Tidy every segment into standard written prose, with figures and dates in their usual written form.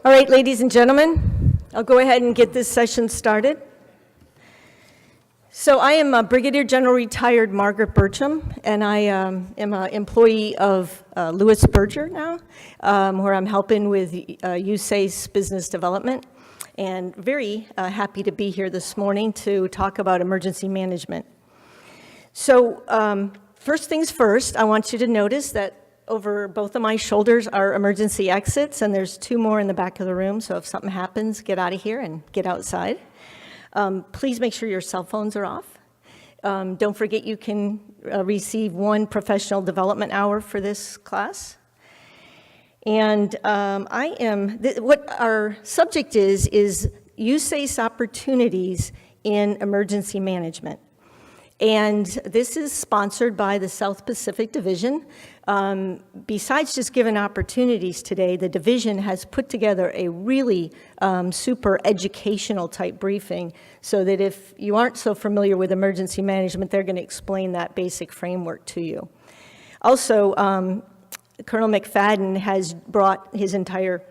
All right, ladies and gentlemen, I'll go ahead and get this session started. So I am Brigadier General Retired Margaret Burcham, and I am an employee of Lewis Berger now, where I'm helping with USACE business development, and very happy to be here this morning to talk about emergency management. So first things first, I want you to notice that over both of my shoulders are emergency exits, and there's two more in the back of the room, so if something happens, get out of here and get outside. Please make sure your cell phones are off. Don't forget you can receive one professional development hour for this class. And what our subject is USACE opportunities in emergency management. And this is sponsored by the South Pacific Division. Besides just giving opportunities today, the division has put together a really super educational type briefing so that if you aren't so familiar with emergency management, they're going to explain that basic framework to you. Also, Colonel McFadden has brought his entire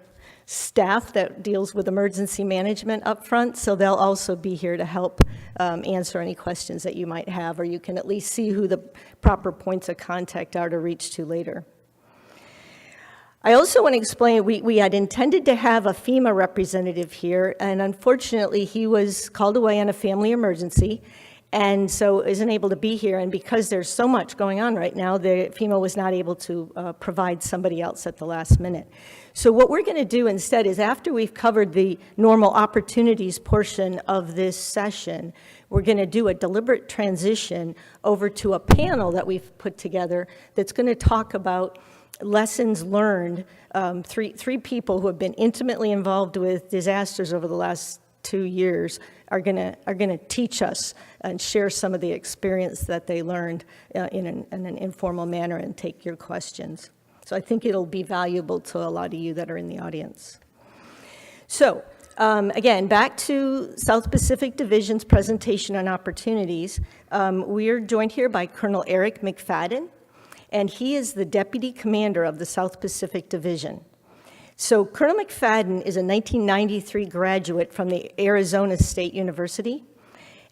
staff that deals with emergency management up front, so they'll also be here to help answer any questions that you might have, or you can at least see who the proper points of contact are to reach to later. I also want to explain, we had intended to have a FEMA representative here, and unfortunately he was called away on a family emergency, and so isn't able to be here, and because there's so much going on right now, FEMA was not able to provide somebody else at the last minute. So what we're going to do instead is after we've covered the normal opportunities portion of this session, we're going to do a deliberate transition over to a panel that we've put together that's going to talk about lessons learned. Three people who have been intimately involved with disasters over the last 2 years are going to teach us and share some of the experience that they learned in an informal manner and take your questions. So I think it'll be valuable to a lot of you that are in the audience. So again, back to South Pacific Division's presentation on opportunities. We are joined here by Colonel Eric McFadden, and he is the Deputy Commander of the South Pacific Division. So Colonel McFadden is a 1993 graduate from the Arizona State University,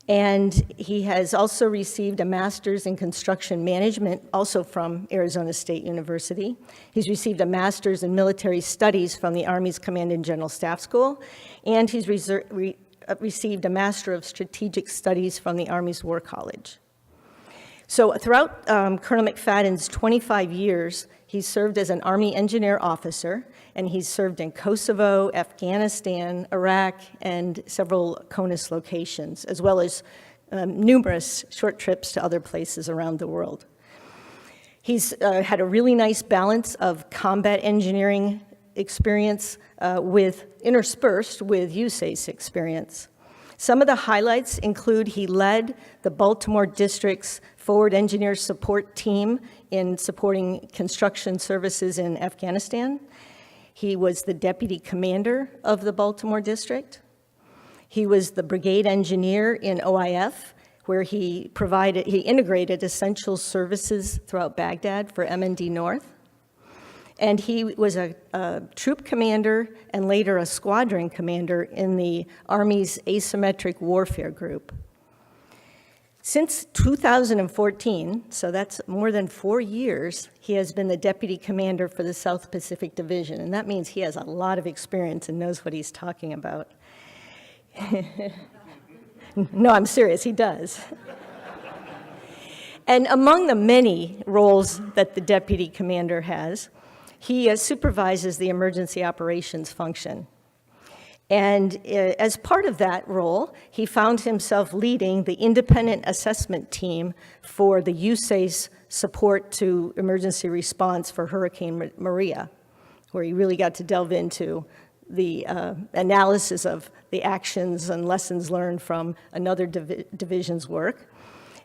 and he has also received a master's in construction management, also from Arizona State University. He's received a master's in military studies from the Army's Command and General Staff School, and he's received a Master of Strategic Studies from the Army's War College. So throughout Colonel McFadden's 25 years, he's served as an Army engineer officer, and he's served in Kosovo, Afghanistan, Iraq, and several CONUS locations, as well as numerous short trips to other places around the world. He's had a really nice balance of combat engineering experience interspersed with USACE experience. Some of the highlights include he led the Baltimore District's Forward Engineer Support Team in supporting construction services in Afghanistan. He was the Deputy Commander of the Baltimore District. He was the Brigade Engineer in OIF, where he integrated essential services throughout Baghdad for M&D North. And he was a troop commander and later a squadron commander in the Army's Asymmetric Warfare Group. Since 2014, so that's more than 4 years, he has been the deputy commander for the South Pacific Division, and that means he has a lot of experience and knows what he's talking about. No, I'm serious, he does. And among the many roles that the deputy commander has, he supervises the emergency operations function. And as part of that role, he found himself leading the independent assessment team for the USACE support to emergency response for Hurricane Maria, where he really got to delve into the analysis of the actions and lessons learned from another division's work.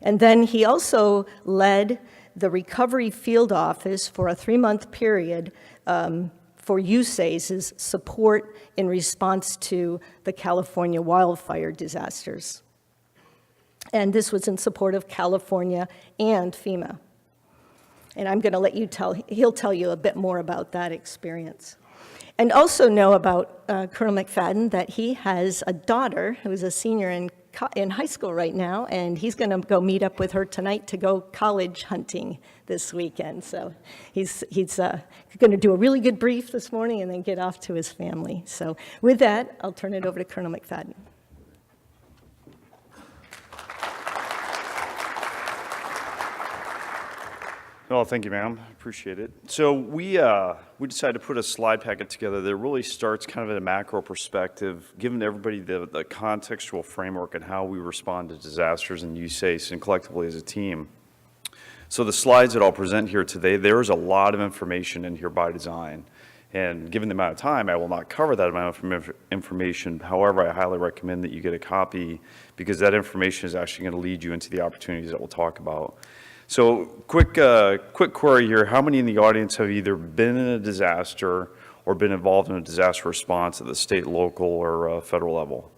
And then he also led the Recovery Field Office for a 3-month period for USACE's support in response to the California wildfire disasters. And this was in support of California and FEMA. And I'm going to let he'll tell you a bit more about that experience. And also know about Colonel McFadden that he has a daughter who's a senior in high school right now, and he's going to go meet up with her tonight to go college hunting this weekend. So he's going to do a really good brief this morning and then get off to his family. So with that, I'll turn it over to Colonel McFadden. Well, thank you, ma'am. Appreciate it. So we decided to put a slide packet together that really starts kind of at a macro perspective, giving everybody the contextual framework and how we respond to disasters in USACE and collectively as a team. So the slides that I'll present here today, there is a lot of information in here by design. And given the amount of time, I will not cover that amount of information. However, I highly recommend that you get a copy because that information is actually going to lead you into the opportunities that we'll talk about. So quick query here. How many in the audience have either been in a disaster or been involved in a disaster response at the state, local, or federal level?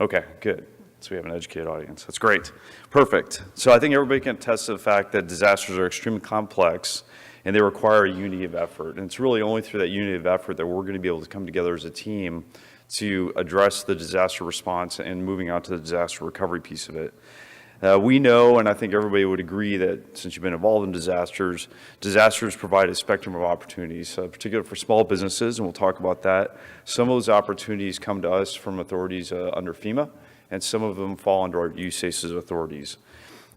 Okay, good. So we have an educated audience. That's great. Perfect. So I think everybody can attest to the fact that disasters are extremely complex and they require a unity of effort. And it's really only through that unity of effort that we're going to be able to come together as a team to address the disaster response and moving on to the disaster recovery piece of it. We know, and I think everybody would agree that since you've been involved in disasters provide a spectrum of opportunities, particularly for small businesses, and we'll talk about that. Some of those opportunities come to us from authorities under FEMA, and some of them fall under our USACE's authorities.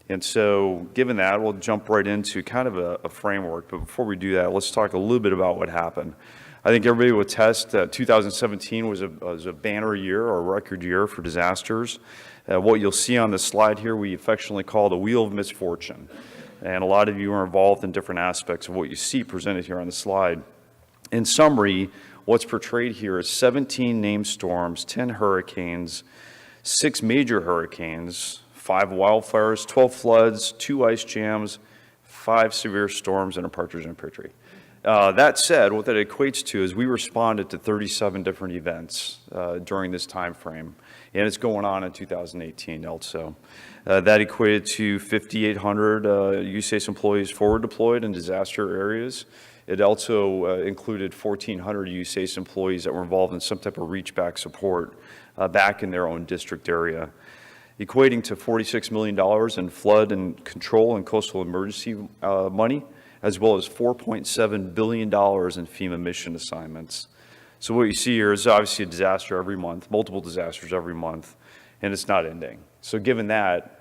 And so given that, we'll jump right into kind of a framework, but before we do that, let's talk a little bit about what happened. I think everybody will attest that 2017 was a banner year or a record year for disasters. What you'll see on this slide here, we affectionately call the wheel of misfortune. And a lot of you are involved in different aspects of what you see presented here on the slide. In summary, what's portrayed here is 17 named storms, 10 hurricanes, 6 major hurricanes, 5 wildfires, 12 floods, 2 ice jams, 5 severe storms, and a partridge in a pear tree. That said, what that equates to is we responded to 37 different events during this time frame, and it's going on in 2018 also. That equated to 5,800 USACE employees forward deployed in disaster areas. It also included 1,400 USACE employees that were involved in some type of reach back support back in their own district area, equating to $46 million in flood and control and coastal emergency money, as well as $4.7 billion in FEMA mission assignments. So what you see here is obviously a disaster every month, multiple disasters every month, and it's not ending. So given that,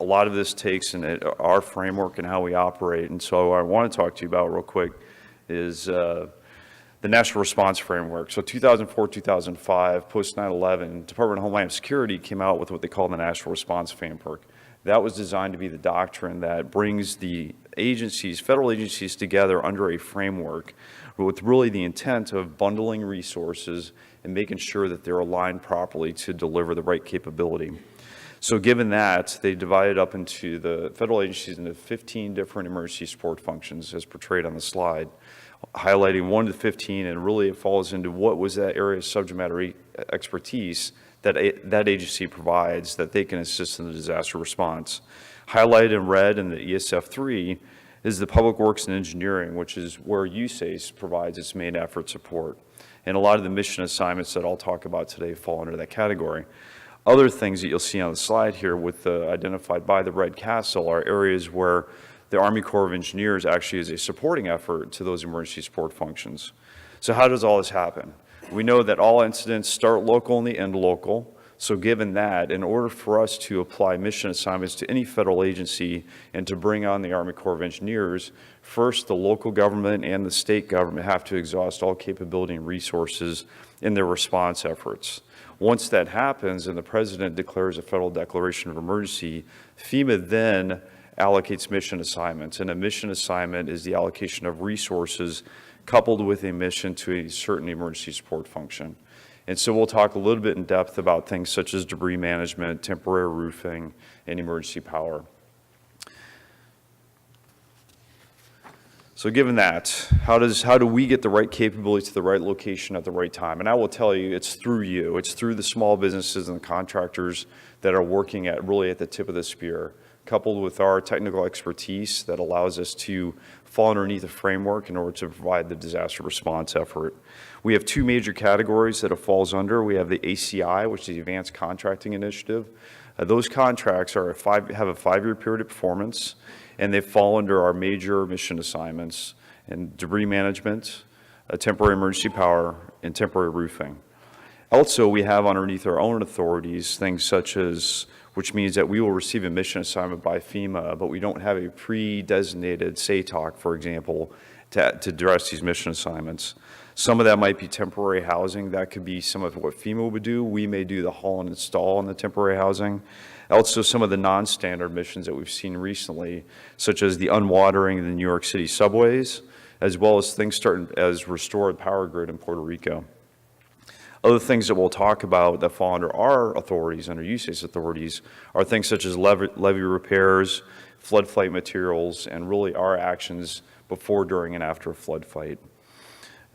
a lot of this takes in our framework and how we operate. And so what I want to talk to you about real quick is the National Response Framework. So 2004, 2005, post 9/11, Department of Homeland Security came out with what they call the National Response Framework. That was designed to be the doctrine that brings the agencies, federal agencies together under a framework with really the intent of bundling resources and making sure that they're aligned properly to deliver the right capability. So given that, they divided up into the federal agencies into 15 different emergency support functions as portrayed on the slide, highlighting 1 to 15, and really it falls into what was that area of subject matter expertise that agency provides that they can assist in the disaster response. Highlighted in red in the ESF 3 is the Public Works and Engineering, which is where USACE provides its main effort support. And a lot of the mission assignments that I'll talk about today fall under that category. Other things that you'll see on the slide here with identified by the red castle are areas where the Army Corps of Engineers actually is a supporting effort to those emergency support functions. So how does all this happen? We know that all incidents start local and they end local. So given that, in order for us to apply mission assignments to any federal agency and to bring on the Army Corps of Engineers, first the local government and the state government have to exhaust all capability and resources in their response efforts. Once that happens and the President declares a federal declaration of emergency, FEMA then allocates mission assignments. And a mission assignment is the allocation of resources coupled with a mission to a certain emergency support function. And so we'll talk a little bit in depth about things such as debris management, temporary roofing, and emergency power. So given that, how do we get the right capability to the right location at the right time? And I will tell you, it's through you. It's through the small businesses and the contractors that are working really at the tip of the spear. coupled with our technical expertise that allows us to fall underneath a framework in order to provide the disaster response effort. We have two major categories that it falls under. We have the ACI, which is the Advanced Contracting Initiative. Those contracts have a 5-year period of performance, and they fall under our major mission assignments and debris management, temporary emergency power, and temporary roofing. Also, we have underneath our own authorities things such as, which means that we will receive a mission assignment by FEMA, but we don't have a pre-designated SATOC, for example, to address these mission assignments. Some of that might be temporary housing. That could be some of what FEMA would do. We may do the haul and install on the temporary housing. Also, some of the non-standard missions that we've seen recently, such as the unwatering of the New York City subways, as well as things starting as restored power grid in Puerto Rico. Other things that we'll talk about that fall under our authorities, under USACE authorities, are things such as levee repairs, flood fight materials, and really our actions before, during, and after a flood fight.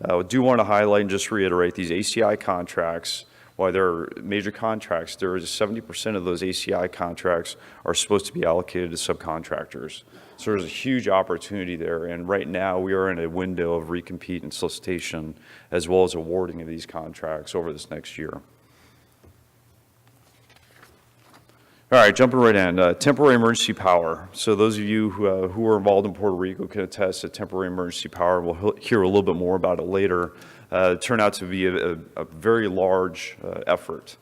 I do want to highlight and just reiterate these ACI contracts. While they're major contracts, there is 70% of those ACI contracts are supposed to be allocated to subcontractors. So there's a huge opportunity there, and right now we are in a window of recompete and solicitation as well as awarding of these contracts over this next year. All right, jumping right in, temporary emergency power. So those of you who are involved in Puerto Rico can attest that temporary emergency power, we'll hear a little bit more about it later, turned out to be a very large effort.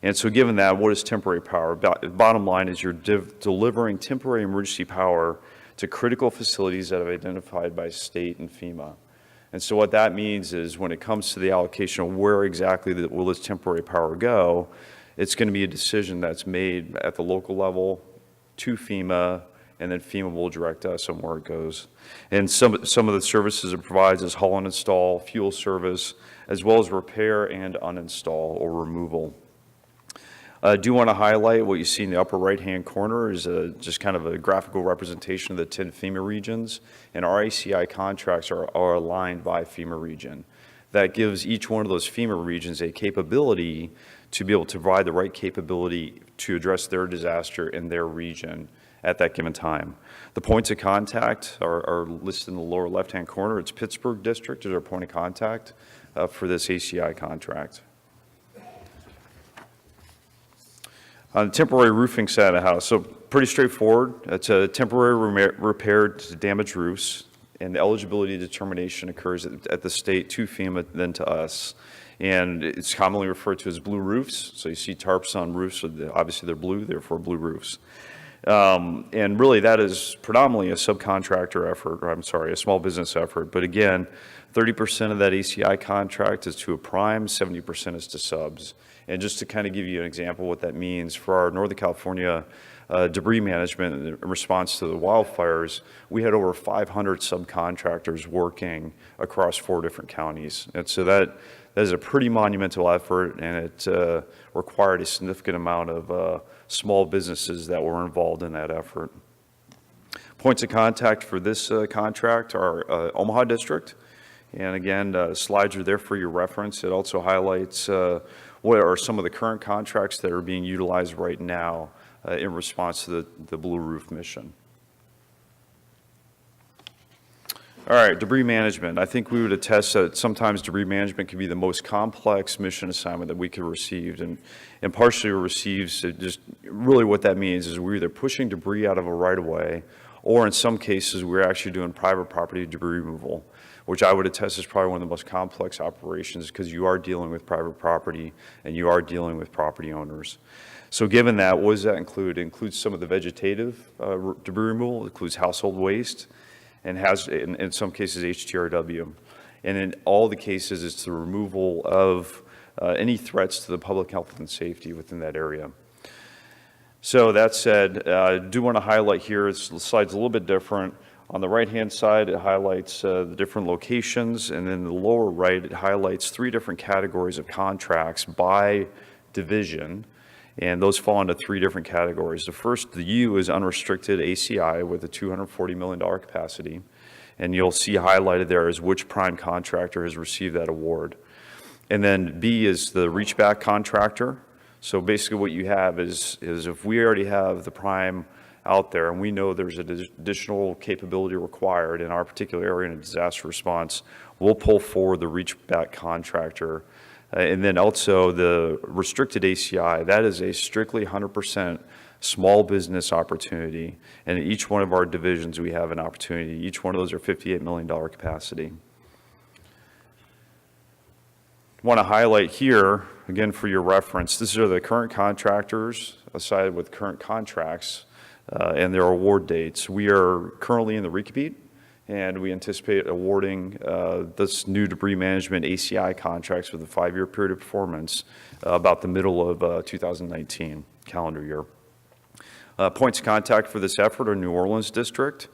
And so given that, what is temporary power? Bottom line is you're delivering temporary emergency power to critical facilities that have identified by state and FEMA. And so what that means is when it comes to the allocation of where exactly will this temporary power go, it's going to be a decision that's made at the local level to FEMA, and then FEMA will direct us on where it goes. And some of the services it provides is haul and install, fuel service, as well as repair and uninstall or removal. I do want to highlight what you see in the upper right-hand corner is just kind of a graphical representation of the 10 FEMA regions, and our ACI contracts are aligned by FEMA region. That gives each one of those FEMA regions a capability to be able to provide the right capability to address their disaster in their region at that given time. The points of contact are listed in the lower left-hand corner. It's Pittsburgh District as our point of contact for this ACI contract. On the temporary roofing side of the house, so pretty straightforward. It's a temporary repair to damaged roofs, and the eligibility determination occurs at the state to FEMA, then to us. And it's commonly referred to as blue roofs. So you see tarps on roofs, so obviously they're blue, therefore blue roofs. And really that is predominantly a subcontractor effort, or I'm sorry, a small business effort. But again, 30% of that ACI contract is to a prime, 70% is to subs. And just to kind of give you an example of what that means, for our Northern California debris management in response to the wildfires, we had over 500 subcontractors working across 4 different counties. And so that is a pretty monumental effort, and it required a significant amount of small businesses that were involved in that effort. Points of contact for this contract are Omaha District. And again, slides are there for your reference. It also highlights what are some of the current contracts that are being utilized right now in response to the Blue Roof mission. All right, debris management. I think we would attest that sometimes debris management can be the most complex mission assignment that we could receive, and partially receives just really what that means is we're either pushing debris out of a right-of-way, or in some cases we're actually doing private property debris removal, which I would attest is probably one of the most complex operations because you are dealing with private property and you are dealing with property owners. So given that, what does that include? It includes some of the vegetative debris removal, it includes household waste, and has, in some cases, HTRW. And in all the cases, it's the removal of any threats to the public health and safety within that area. So that said, I do want to highlight here, the slide's a little bit different. On the right-hand side, it highlights the different locations, and then the lower right, it highlights 3 different categories of contracts by division, and those fall into 3 different categories. The first, the U, is unrestricted ACI with a $240 million capacity, and you'll see highlighted there is which prime contractor has received that award. And then B is the reach-back contractor. So basically what you have is if we already have the prime out there, and we know there's additional capability required in our particular area in a disaster response, we'll pull forward the reach-back contractor. And then also the restricted ACI, that is a strictly 100% small business opportunity. And in each one of our divisions, we have an opportunity. Each one of those are $58 million capacity. Want to highlight here, again for your reference, these are the current contractors assigned with current contracts and their award dates. We are currently in the recompete, and we anticipate awarding this new debris management ACI contracts with a 5-year period of performance about the middle of 2019 calendar year. Points of contact for this effort are New Orleans District,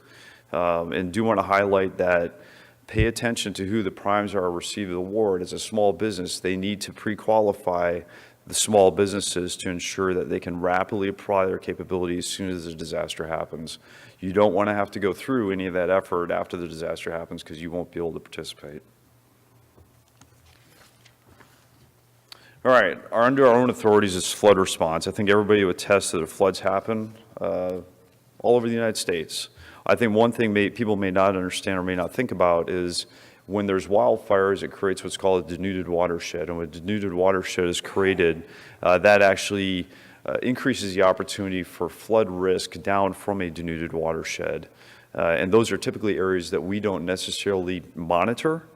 and do want to highlight that pay attention to who the primes are receiving the award. As a small business, they need to pre-qualify the small businesses to ensure that they can rapidly apply their capabilities as soon as the disaster happens. You don't want to have to go through any of that effort after the disaster happens because you won't be able to participate. All right, under our own authorities is flood response. I think everybody would attest that if floods happen all over the United States. I think one thing people may not understand or may not think about is when there's wildfires, it creates what's called a denuded watershed. And when a denuded watershed is created, that actually increases the opportunity for flood risk down from a denuded watershed. And those are typically areas that we don't necessarily monitor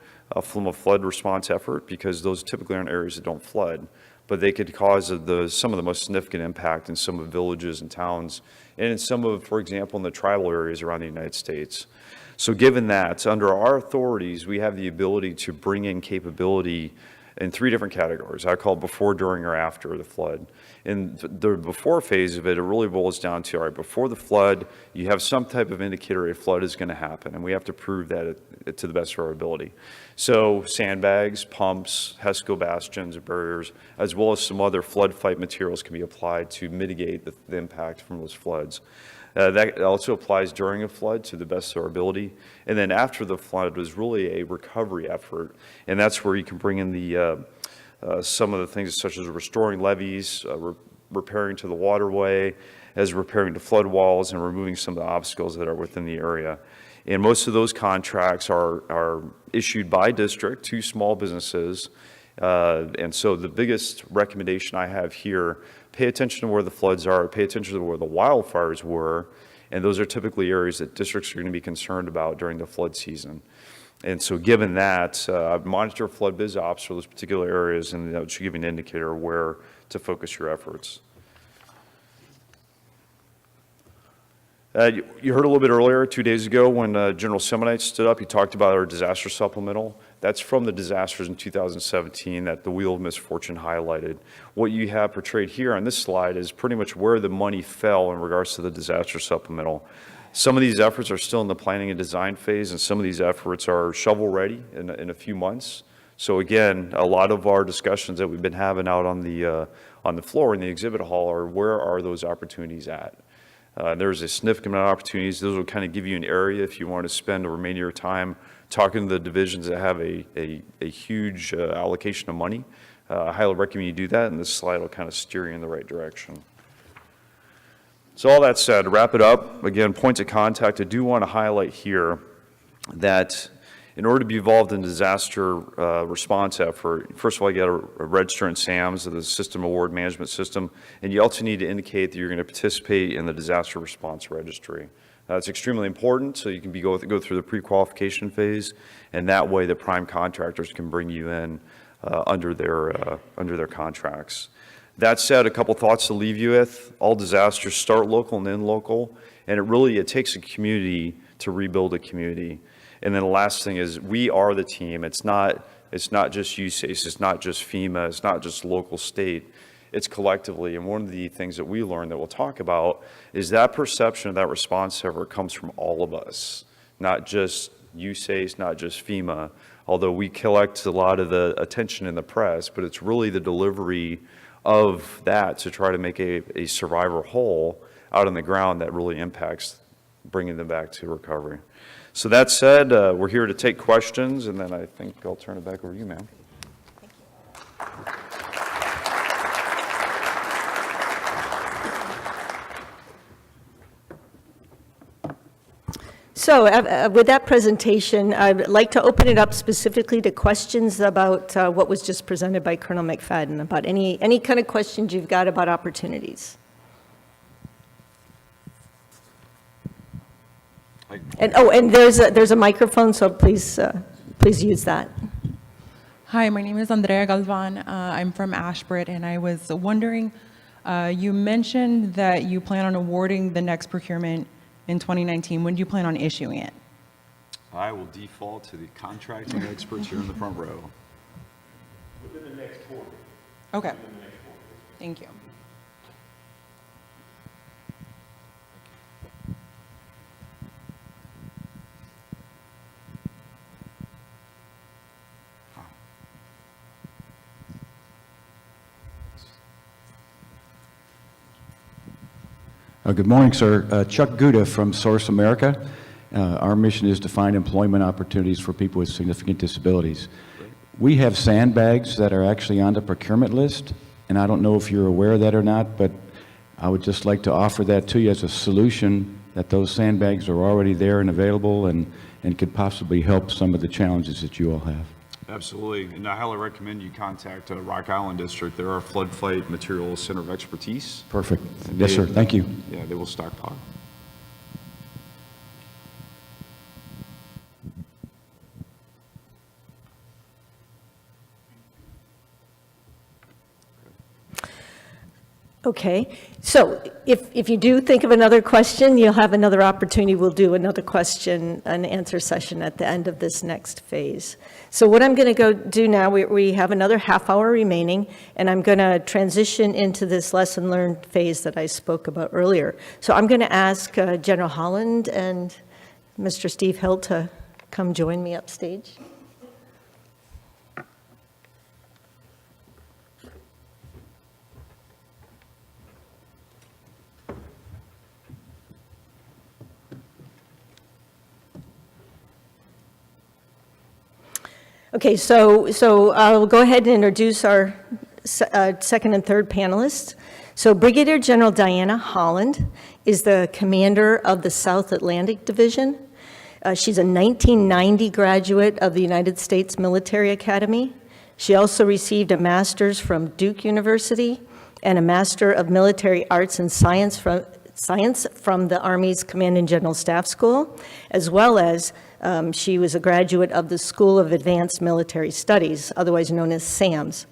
from a flood response effort because those typically aren't areas that don't flood. But they could cause some of the most significant impact in some of villages and towns, and in some of, for example, in the tribal areas around the United States. So given that, under our authorities, we have the ability to bring in capability in 3 different categories. I call it before, during, or after the flood. In the before phase of it, it really boils down to, all right, before the flood, you have some type of indicator a flood is going to happen, and we have to prove that to the best of our ability. So sandbags, pumps, HESCO bastions, barriers, as well as some other flood fight materials can be applied to mitigate the impact from those floods. That also applies during a flood to the best of our ability. And then after the flood was really a recovery effort. And that's where you can bring in the some of the things such as restoring levees, repairing to the waterway, as repairing to flood walls and removing some of the obstacles that are within the area. And most of those contracts are issued by district to small businesses. And so the biggest recommendation I have here, pay attention to where the floods are, pay attention to where the wildfires were, and those are typically areas that districts are going to be concerned about during the flood season. And so given that, monitor flood biz ops for those particular areas, and that should give you an indicator of where to focus your efforts. You heard a little bit earlier, 2 days ago, when General Semonite stood up, he talked about our disaster supplemental. That's from the disasters in 2017 that the Wheel of Misfortune highlighted. What you have portrayed here on this slide is pretty much where the money fell in regards to the disaster supplemental. Some of these efforts are still in the planning and design phase, and some of these efforts are shovel-ready in a few months. So again, a lot of our discussions that we've been having out on the floor in the exhibit hall are where are those opportunities at? There's a significant amount of opportunities. Those will kind of give you an area if you want to spend the remainder of your time talking to the divisions that have a huge allocation of money. I highly recommend you do that, and this slide will kind of steer you in the right direction. So all that said, to wrap it up, again, points of contact, I do want to highlight here that in order to be involved in disaster response effort, first of all, you got to register in SAMS, the System Award Management System, and you also need to indicate that you're going to participate in the disaster response registry. It's extremely important, so you can go through the pre-qualification phase, and that way the prime contractors can bring you in under their contracts. That said, a couple thoughts to leave you with. All disasters start local and end local, and it takes a community to rebuild a community. And then the last thing is we are the team. It's not just USACE, it's not just FEMA, it's not just local state, it's collectively. And one of the things that we learned that we'll talk about is that perception of that response effort comes from all of us, not just USACE, not just FEMA, although we collect a lot of the attention in the press, but it's really the delivery of that to try to make a survivor whole out on the ground that really impacts bringing them back to recovery. So that said, we're here to take questions, and then I think I'll turn it back over to you, ma'am. So with that presentation, I'd like to open it up specifically to questions about what was just presented by Colonel McFadden, about any kind of questions you've got about opportunities. And there's a microphone, so please use that. Hi, my name is Andrea Galvan. I'm from Ashburn, and I was wondering, you mentioned that you plan on awarding the next procurement in 2019. When do you plan on issuing it? I will default to the contracting experts here in the front row. Within the next quarter. Okay, Within the next quarter. thank you. Good morning, sir. Chuck Gouda from Source America. Our mission is to find employment opportunities for people with significant disabilities. We have sandbags that are actually on the procurement list, and I don't know if you're aware of that or not, but I would just like to offer that to you as a solution, that those sandbags are already there and available and could possibly help some of the challenges that you all have. Absolutely, and I highly recommend you contact Rock Island District. They're our floodfight materials center of expertise. Perfect. Yes, sir. Thank you. Yeah, they will stockpile. Okay, so if you do think of another question, you'll have another opportunity. We'll do another question and answer session at the end of this next phase. So what I'm going to go do now, we have another half hour remaining, and I'm going to transition into this lesson learned phase that I spoke about earlier. So I'm going to ask General Holland and Mr. Steve Hill to come join me upstage. Okay, so I'll go ahead and introduce our second and third panelists. So Brigadier General Diana Holland is the commander of the South Atlantic Division. She's a 1990 graduate of the United States Military Academy. She also received a master's from Duke University and a Master of Military Arts and Science from the Army's Command and General Staff School, as well as she was a graduate of the School of Advanced Military Studies, otherwise known as SAMS.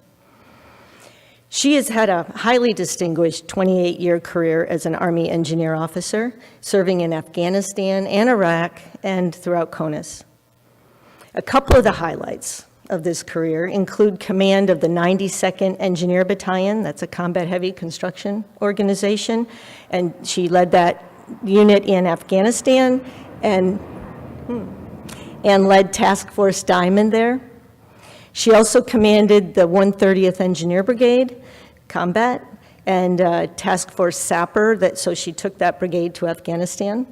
She has had a highly distinguished 28-year career as an Army engineer officer, serving in Afghanistan and Iraq and throughout CONUS. A couple of the highlights of this career include command of the 92nd Engineer Battalion, that's a combat-heavy construction organization, and she led that unit in Afghanistan and led Task Force Diamond there. She also commanded the 130th Engineer Brigade, combat, and Task Force Sapper, so she took that brigade to Afghanistan.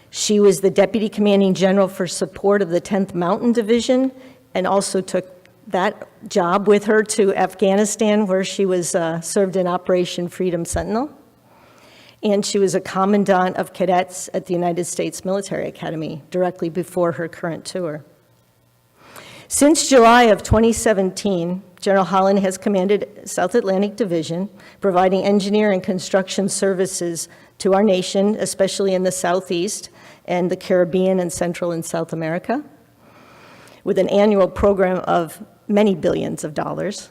She was the Deputy Commanding General for support of the 10th Mountain Division, and also took that job with her to Afghanistan, where she was served in Operation Freedom Sentinel. And she was a commandant of cadets at the United States Military Academy directly before her current tour. Since July of 2017, General Holland has commanded South Atlantic Division, providing engineer and construction services to our nation, especially in the Southeast and the Caribbean and Central and South America, with an annual program of many billions of dollars.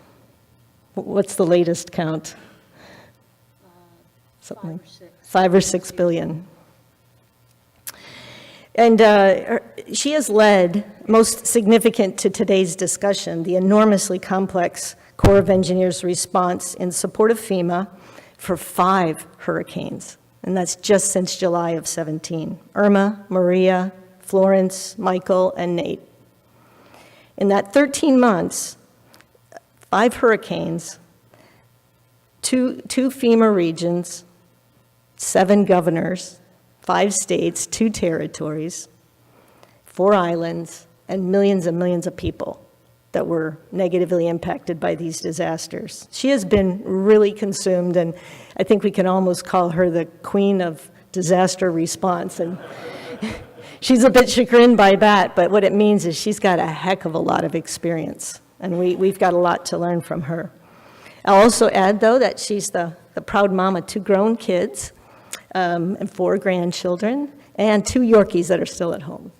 What's the latest count? Something like 5 or 6 billion. And she has led, most significant to today's discussion, the enormously complex Corps of Engineers response in support of FEMA for 5 hurricanes. And that's just since July of 17. Irma, Maria, Florence, Michael, and Nate. In that 13 months, 5 hurricanes, two FEMA regions, 7 governors, 5 states, 2 territories, 4 islands, and millions of people that were negatively impacted by these disasters. She has been really consumed, and I think we can almost call her the queen of disaster response. And she's a bit chagrined by that, but what it means is she's got a heck of a lot of experience, and we've got a lot to learn from her. I'll also add, though, that she's the proud mom of 2 grown kids and 4 grandchildren, and 2 Yorkies that are still at home.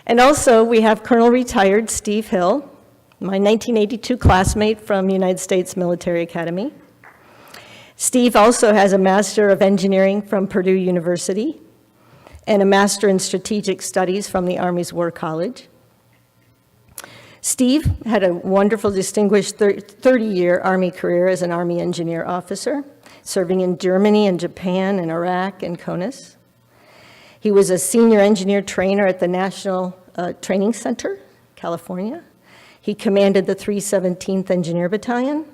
And also, we have Colonel Retired Steve Hill, my 1982 classmate from United States Military Academy. Steve also has a Master of Engineering from Purdue University and a Master in Strategic Studies from the Army's War College. Steve had a wonderful, distinguished 30-year Army career as an Army engineer officer, serving in Germany and Japan and Iraq and CONUS. He was a senior engineer trainer at the National Training Center, California. He commanded the 317th Engineer Battalion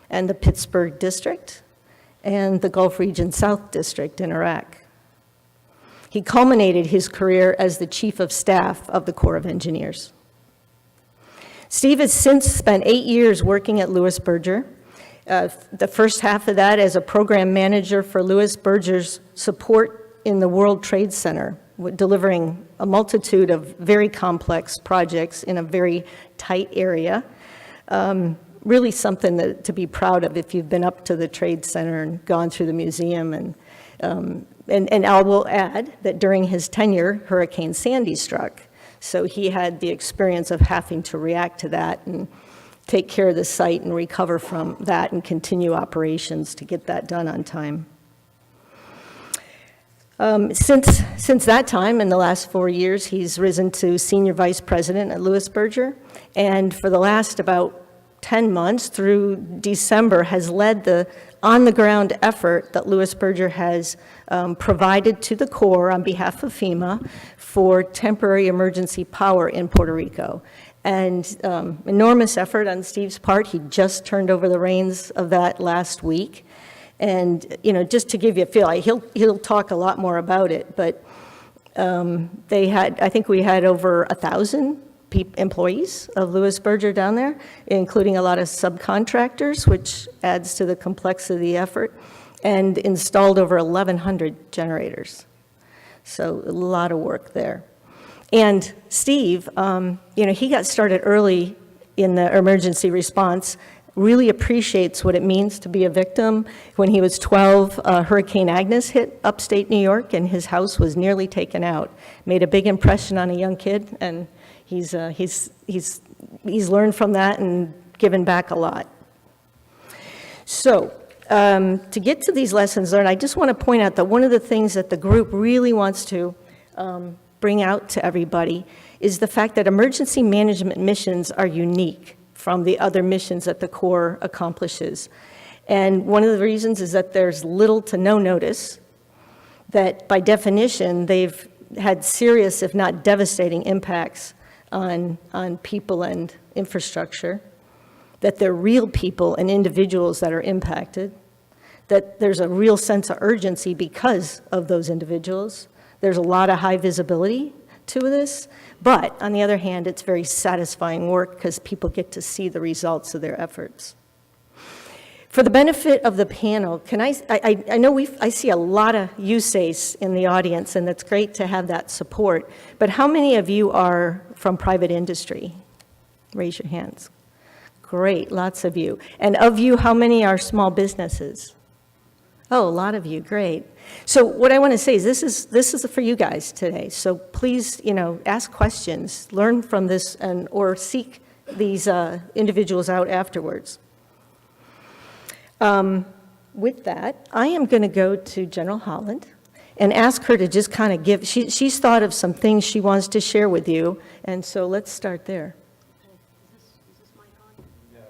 and the Pittsburgh District and the Gulf Region South District in Iraq. He culminated his career as the Chief of Staff of the Corps of Engineers. Steve has since spent 8 years working at Lewis Berger, the first half of that as a program manager for Lewis Berger's support in the World Trade Center, delivering a multitude of very complex projects in a very tight area. Really something to be proud of if you've been up to the Trade Center and gone through the museum. And I will add that during his tenure, Hurricane Sandy struck. So he had the experience of having to react to that and take care of the site and recover from that and continue operations to get that done on time. Since that time, in the last 4 years, he's risen to Senior Vice President at Lewis Berger, and for the last about 10 months through December has led the on-the-ground effort that Lewis Berger has provided to the Corps on behalf of FEMA for temporary emergency power in Puerto Rico. And enormous effort on Steve's part. He just turned over the reins of that last week. And, you know, just to give you a feel, he'll talk a lot more about it, but I think we had over 1,000 employees of Lewis Berger down there, including a lot of subcontractors, which adds to the complexity of the effort, and installed over 1,100 generators. So a lot of work there. And Steve, you know, he got started early in the emergency response, really appreciates what it means to be a victim. When he was 12, Hurricane Agnes hit upstate New York, and his house was nearly taken out. Made a big impression on a young kid, and he's learned from that and given back a lot. So to get to these lessons learned, I just want to point out that one of the things that the group really wants to bring out to everybody is the fact that emergency management missions are unique from the other missions that the Corps accomplishes. And one of the reasons is that there's little to no notice, that by definition, they've had serious, if not devastating, impacts on people and infrastructure, that they're real people and individuals that are impacted, that there's a real sense of urgency because of those individuals. There's a lot of high visibility to this, but on the other hand, it's very satisfying work because people get to see the results of their efforts. For the benefit of the panel, I know I see a lot of USACE in the audience, and that's great to have that support, but how many of you are from private industry? Raise your hands. Great, lots of you. And of you, how many are small businesses? Oh, a lot of you, great. So what I want to say is this is for you guys today. So please, you know, ask questions, learn from this, or seek these individuals out afterwards. With that, I am going to go to General Holland and ask her to just kind of give, she's thought of some things she wants to share with you, and so let's start there. Is this mic on? No.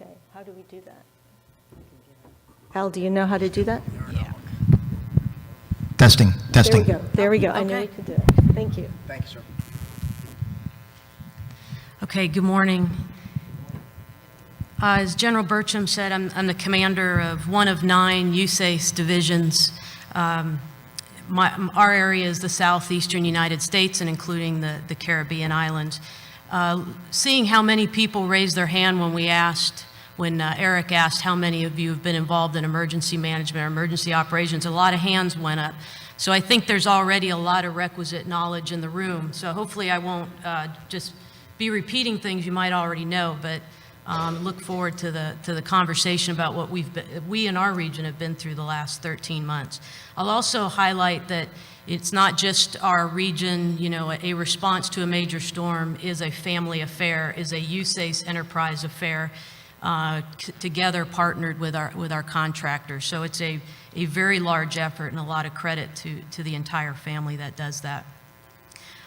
Okay, how do we do that? Al, do you know how to do that? Yeah. Testing. There we go. I know you can do it. Thank you. Thank you, sir. Okay, good morning. As General Burcham said, I'm the commander of one of 9 USACE divisions. Our area is the southeastern United States and including the Caribbean islands. Seeing how many people raised their hand when we asked when Eric asked how many of you have been involved in emergency management or emergency operations, a lot of hands went up. So I think there's already a lot of requisite knowledge in the room. So hopefully I won't just be repeating things you might already know, but look forward to the conversation about what we in our region have been through the last 13 months. I'll also highlight that it's not just our region, you know, a response to a major storm is a family affair, is a USACE enterprise affair, together partnered with our contractors. So it's a very large effort and a lot of credit to the entire family that does that.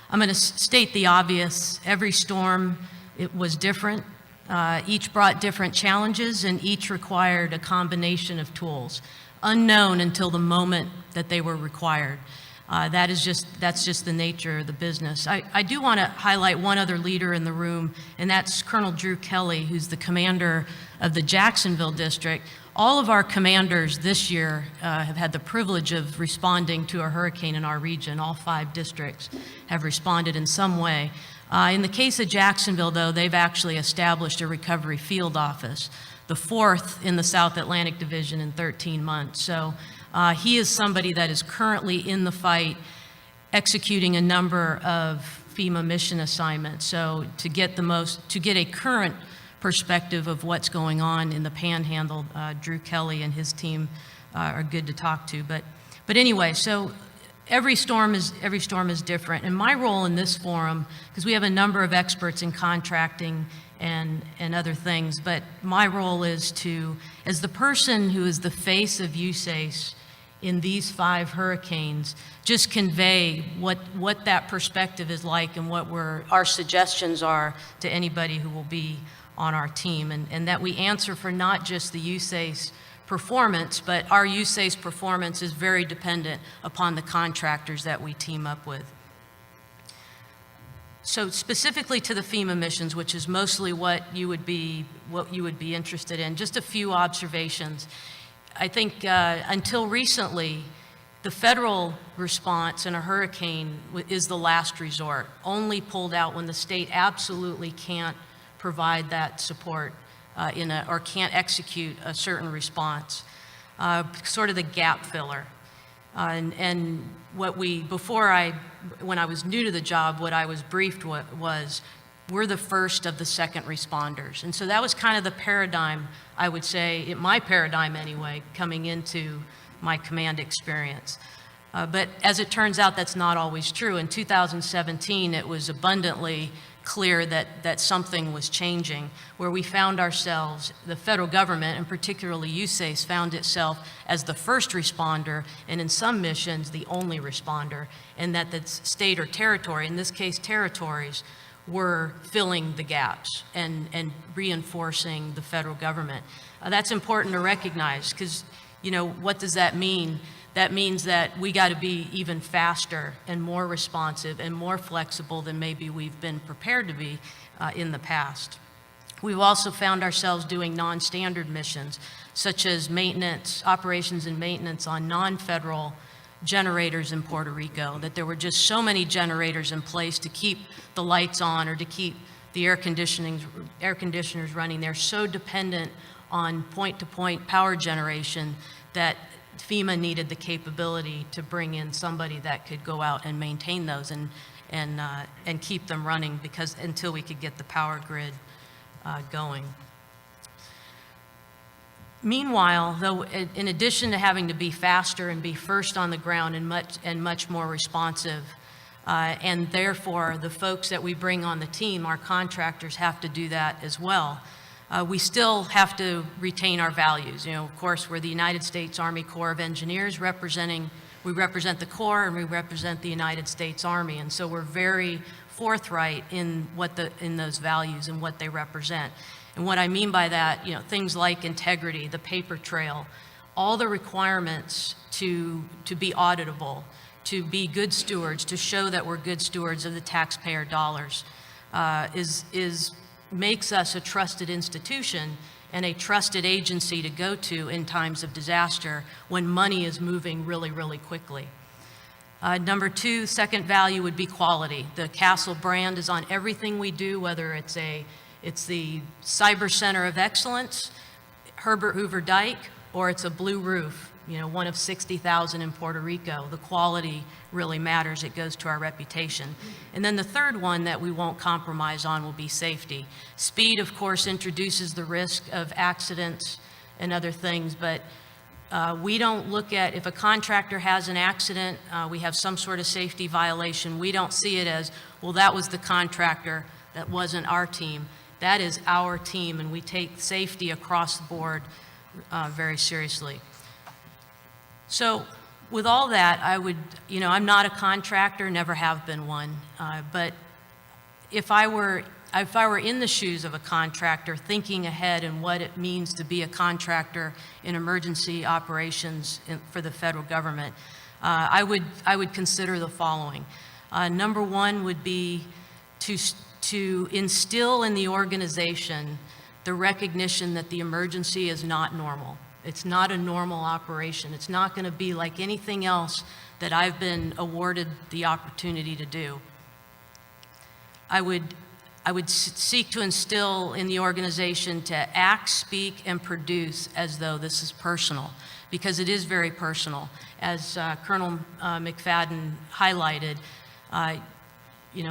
I'm going to state the obvious. Every storm, it was different. Each brought different challenges, and each required a combination of tools, unknown until the moment that they were required. That's just the nature of the business. I do want to highlight one other leader in the room, and that's Colonel Drew Kelly, who's the commander of the Jacksonville district. All of our commanders this year have had the privilege of responding to a hurricane in our region. All 5 districts have responded in some way. In the case of Jacksonville, though, they've actually established a recovery field office, the 4th in the South Atlantic Division in 13 months. So he is somebody that is currently in the fight, executing a number of FEMA mission assignments. So to get a current perspective of what's going on in the Panhandle, Drew Kelly and his team are good to talk to. But anyway, so every storm is different. And my role in this forum, because we have a number of experts in contracting and other things, but my role is to, as the person who is the face of USACE in these 5 hurricanes, just convey what that perspective is like and what our suggestions are to anybody who will be on our team, and that we answer for not just the USACE performance, but our USACE performance is very dependent upon the contractors that we team up with. So specifically to the FEMA missions, which is mostly what you would be interested in, just a few observations. I think until recently, the federal response in a hurricane is the last resort, only pulled out when the state absolutely can't provide that support or can't execute a certain response, sort of the gap filler. And when I was new to the job, what I was briefed was, we're the first of the second responders. And so that was kind of the paradigm, I would say, my paradigm anyway, coming into my command experience. But as it turns out, that's not always true. In 2017, it was abundantly clear that something was changing, where we found ourselves, the federal government, and particularly USACE, found itself as the first responder, and in some missions, the only responder, and that the state or territory, in this case territories, were filling the gaps and reinforcing the federal government. That's important to recognize, because, you know, what does that mean? That means that we got to be even faster and more responsive and more flexible than maybe we've been prepared to be in the past. We've also found ourselves doing non-standard missions, such as maintenance, operations and maintenance on non-federal generators in Puerto Rico, that there were just so many generators in place to keep the lights on or to keep the air conditioners running. They're so dependent on point-to-point power generation that FEMA needed the capability to bring in somebody that could go out and maintain those and keep them running, because until we could get the power grid going. Meanwhile, though, in addition to having to be faster and be first on the ground and much more responsive, and therefore the folks that we bring on the team, our contractors, have to do that as well. We still have to retain our values. You know, of course, we're the United States Army Corps of Engineers we represent the Corps and we represent the United States Army, and so we're very forthright in those values and what they represent. And what I mean by that, you know, things like integrity, the paper trail, all the requirements to be auditable, to be good stewards, to show that we're good stewards of the taxpayer dollars, makes us a trusted institution and a trusted agency to go to in times of disaster when money is moving really, really quickly. Number 2, second value would be quality. The Castle brand is on everything we do, whether it's a It's the Cyber Center of Excellence, Herbert Hoover Dike, or it's a blue roof, one of 60,000 in Puerto Rico. The quality really matters. It goes to our reputation. And then the third one that we won't compromise on will be safety. Speed, of course, introduces the risk of accidents and other things, but we don't look at, if a contractor has an accident, we have some sort of safety violation, we don't see it as, well, that was the contractor, that wasn't our team. That is our team, and we take safety across the board very seriously. So with all that, I'm not a contractor, never have been one, but if I were in the shoes of a contractor, thinking ahead and what it means to be a contractor in emergency operations for the federal government, I would consider the following. Number one would be to instill in the organization the recognition that the emergency is not normal. It's not a normal operation. It's not going to be like anything else that I've been awarded the opportunity to do. I would seek to instill in the organization to act, speak, and produce as though this is personal, because it is very personal. As Colonel McFadden highlighted,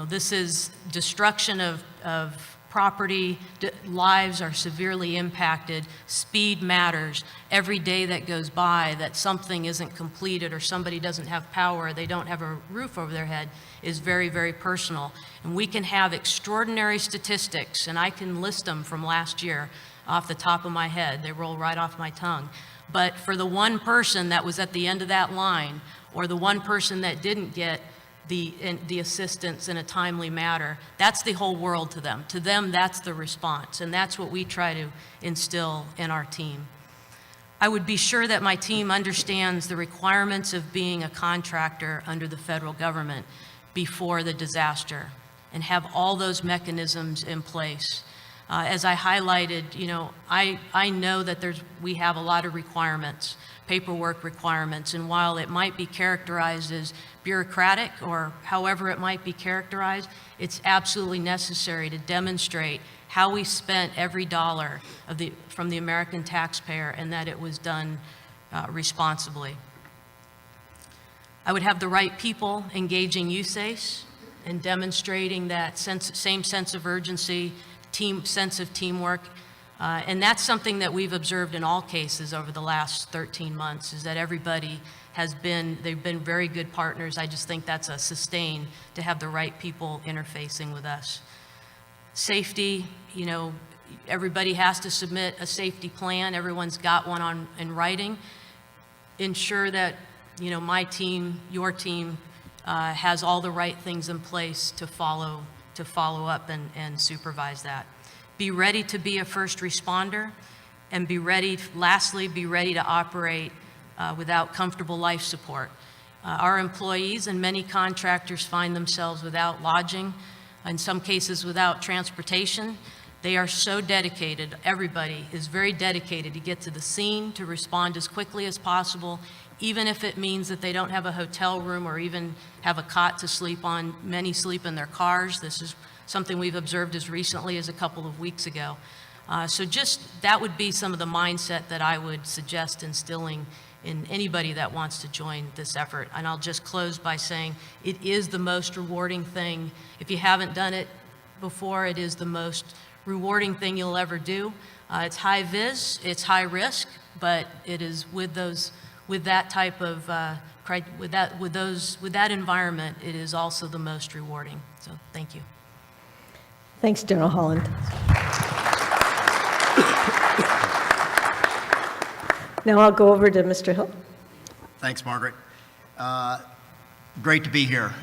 this is destruction of property, lives are severely impacted, speed matters. Every day that goes by that something isn't completed or somebody doesn't have power, they don't have a roof over their head, is very, very personal. And we can have extraordinary statistics, and I can list them from last year off the top of my head. They roll right off my tongue. But for the one person that was at the end of that line, or the one person that didn't get the assistance in a timely manner, that's the whole world to them. To them, that's the response, and that's what we try to instill in our team. I would be sure that my team understands the requirements of being a contractor under the federal government before the disaster, and have all those mechanisms in place. As I highlighted, I know that we have a lot of requirements, paperwork requirements, and while it might be characterized as bureaucratic or however it might be characterized, it's absolutely necessary to demonstrate how we spent every dollar from the American taxpayer and that it was done responsibly. I would have the right people engaging USACE and demonstrating that same sense of urgency, sense of teamwork. And that's something that we've observed in all cases over the last 13 months, is that everybody they've been very good partners. I just think that's a sustain to have the right people interfacing with us. Safety, everybody has to submit a safety plan. Everyone's got one in writing. Ensure that, my team, your team, has all the right things in place to follow up and supervise that. Be ready to be a first responder, and lastly, be ready to operate without comfortable life support. Our employees and many contractors find themselves without lodging, in some cases without transportation. They are so dedicated. Everybody is very dedicated to get to the scene, to respond as quickly as possible, even if it means that they don't have a hotel room or even have a cot to sleep on. Many sleep in their cars. This is something we've observed as recently as a couple of weeks ago. So that would be some of the mindset that I would suggest instilling in anybody that wants to join this effort. And I'll just close by saying it is the most rewarding thing. If you haven't done it before, it is the most rewarding thing you'll ever do. It's high vis, it's high risk, but it is with that type of with that environment, it is also the most rewarding. So thank you. Thanks, General Holland. Now I'll go over to Mr. Hill. Thanks, Margaret. Great to be here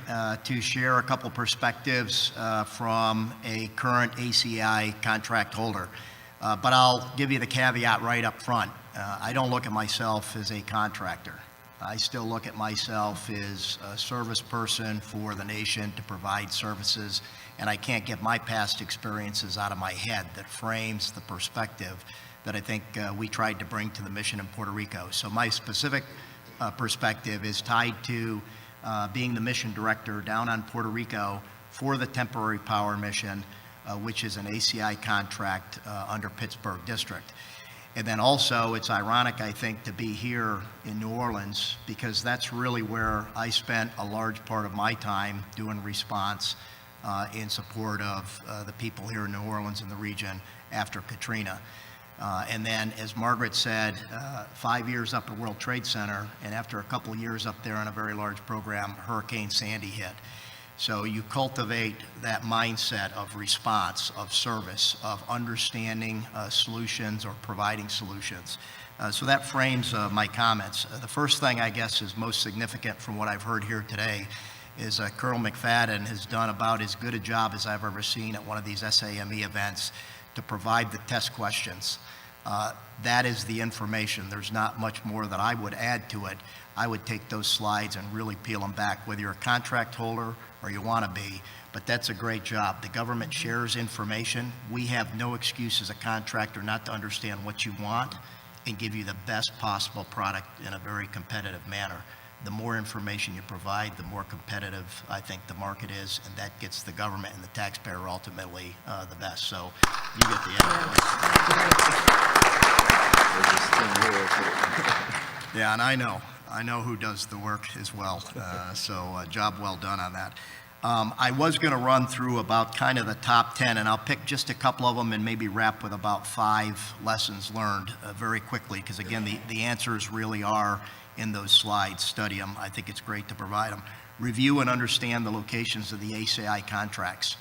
to share a couple perspectives from a current ACI contract holder. But I'll give you the caveat right up front. I don't look at myself as a contractor. I still look at myself as a service person for the nation to provide services, and I can't get my past experiences out of my head that frames the perspective that I think we tried to bring to the mission in Puerto Rico. So my specific perspective is tied to being the mission director down on Puerto Rico for the temporary power mission which is an ACI contract under Pittsburgh District. And then also, it's ironic, I think, to be here in New Orleans, because that's really where I spent a large part of my time doing response in support of the people here in New Orleans and the region after Katrina. And then, as Margaret said, 5 years up at World Trade Center, and after a couple of years up there on a very large program, Hurricane Sandy hit. So you cultivate that mindset of response, of service, of understanding solutions or providing solutions. So that frames my comments. The first thing, I guess, is most significant from what I've heard here today is Colonel McFadden has done about as good a job as I've ever seen at one of these SAME events to provide the test questions. That is the information. There's not much more that I would add to it. I would take those slides and really peel them back, whether you're a contract holder or you want to be, but that's a great job. The government shares information. We have no excuse as a contractor not to understand what you want and give you the best possible product in a very competitive manner. The more information you provide, the more competitive I think the market is, and that gets the government and the taxpayer ultimately the best. So you get the end. Yeah, and I know who does the work as well. So job well done on that. I was going to run through about kind of the top 10, and I'll pick just a couple of them and maybe wrap with about 5 lessons learned very quickly, because again, the answers really are in those slides. Study them. I think it's great to provide them. Review and understand the locations of the ACI contracts,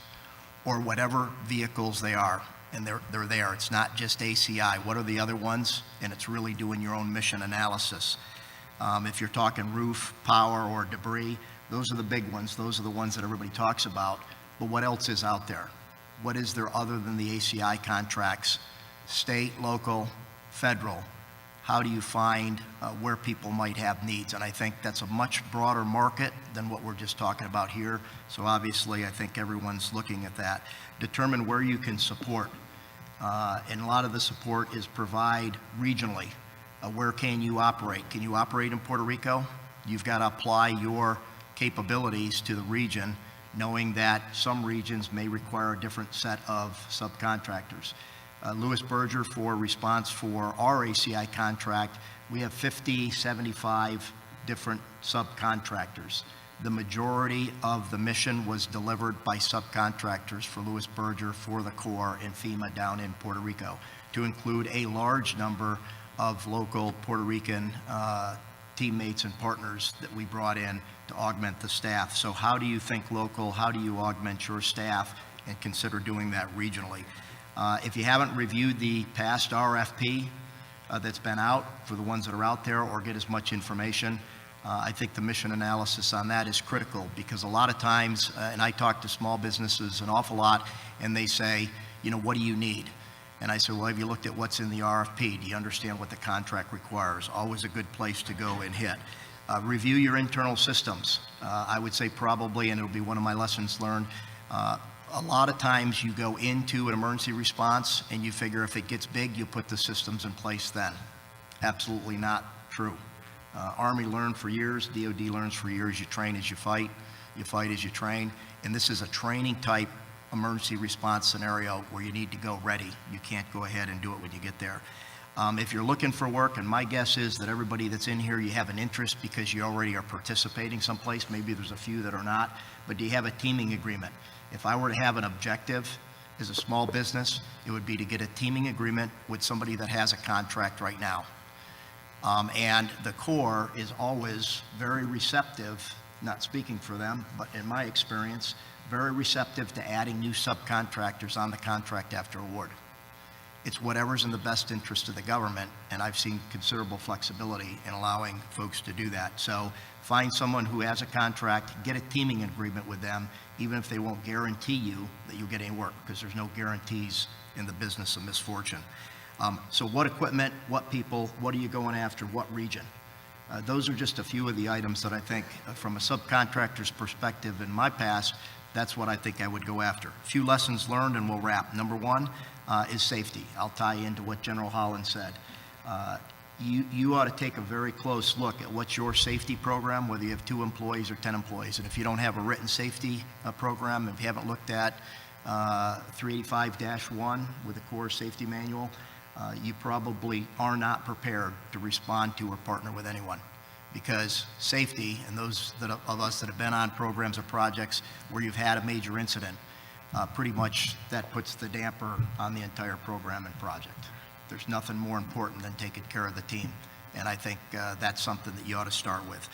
or whatever vehicles they are, and they're there. It's not just ACI. What are the other ones? And it's really doing your own mission analysis. If you're talking roof, power, or debris, those are the big ones. Those are the ones that everybody talks about. But what else is out there? What is there other than the ACI contracts? State, local, federal. How do you find where people might have needs? And I think that's a much broader market than what we're just talking about here. So obviously, I think everyone's looking at that. Determine where you can support. And a lot of the support is provide regionally. Where can you operate? Can you operate in Puerto Rico? You've got to apply your capabilities to the region, knowing that some regions may require a different set of subcontractors. Lewis Berger, for response for our ACI contract, we have 75 different subcontractors. The majority of the mission was delivered by subcontractors for Lewis Berger, for the Corps, and FEMA down in Puerto Rico, to include a large number of local Puerto Rican teammates and partners that we brought in to augment the staff. So how do you think local? How do you augment your staff and consider doing that regionally? If you haven't reviewed the past RFP that's been out, for the ones that are out there, or get as much information, I think the mission analysis on that is critical, because a lot of times, and I talk to small businesses an awful lot, and they say, you know, what do you need? And I said, well, have you looked at what's in the RFP? Do you understand what the contract requires? Always a good place to go and hit. Review your internal systems. I would say probably, and it'll be one of my lessons learned, a lot of times you go into an emergency response and you figure if it gets big, you put the systems in place then. Absolutely not true. Army learned for years, DOD learns for years, you train as you fight as you train, and this is a training type emergency response scenario where you need to go ready. You can't go ahead and do it when you get there. If you're looking for work, and my guess is that everybody that's in here, you have an interest because you already are participating someplace. Maybe there's a few that are not, but do you have a teaming agreement? If I were to have an objective as a small business, it would be to get a teaming agreement with somebody that has a contract right now. And the Corps is always very receptive, not speaking for them, but in my experience, very receptive to adding new subcontractors on the contract after award. It's whatever's in the best interest of the government, and I've seen considerable flexibility in allowing folks to do that. So find someone who has a contract, get a teaming agreement with them, even if they won't guarantee you that you'll get any work, because there's no guarantees in the business of misfortune. So what equipment, what people, what are you going after, what region? Those are just a few of the items that I think, from a subcontractor's perspective in my past, that's what I think I would go after. A few lessons learned, and we'll wrap. Number one is safety. I'll tie into what General Holland said. You ought to take a very close look at what's your safety program, whether you have 2 employees or 10 employees. And if you don't have a written safety program, if you haven't looked at 385-1 with the Corps Safety Manual, you probably are not prepared to respond to or partner with anyone, because safety, and those of us that have been on programs or projects where you've had a major incident, pretty much that puts the damper on the entire program and project. There's nothing more important than taking care of the team, and I think that's something that you ought to start with.